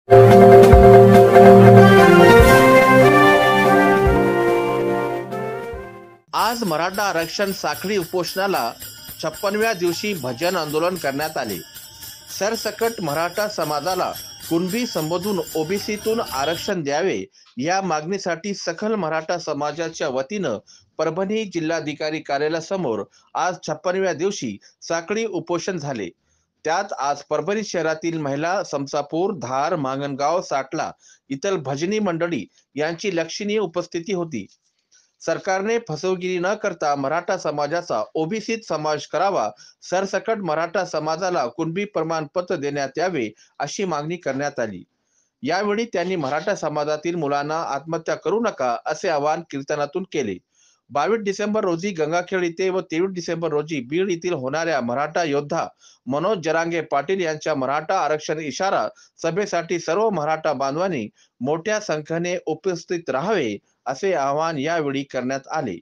आज मराठा आरक्षण साखळी उपोषणाला 56व्या दिवशी भजन आंदोलन करण्यात आले। सरसकट मराठा समाजाला कुणबी संबोधून ओबीसीतून आरक्षण द्यावे या मागणीसाठी सखल मराठा समाजाच्या वतीनं परभणी जिल्हाधिकारी कार्यालयासमोर आज 56व्या दिवशी साखळी उपोषण झाले। त्यात आज परभणी शहरातील महिला, समसापूर, धार, मांगणगाव, साटला इतर भजनी मंडळी यांची लक्षणीय उपस्थिती होती। सरकारने फसवगिरी न करता मराठा समाजाचा ओबीसीत समावेश करावा, सरसकट मराठा समाजाला कुणबी प्रमाणपत्र देण्यात यावे अशी मागणी करण्यात आली। यावेळी त्यांनी मराठा समाजातील मुलांना आत्महत्या करू नका असे आवाहन कीर्तनातून केले। 22 डिसेंबर रोजी गंगाखेड येथे व 23 डिसेंबर रोजी बीड येथील होणाऱ्या मराठा योद्धा मनोज जरांगे पाटील यांच्या मराठा आरक्षण इशारा सभेसाठी सर्व मराठा बांधवांनी मोठ्या संख्येने उपस्थित राहावे असे आवाहन यावेळी करण्यात आले।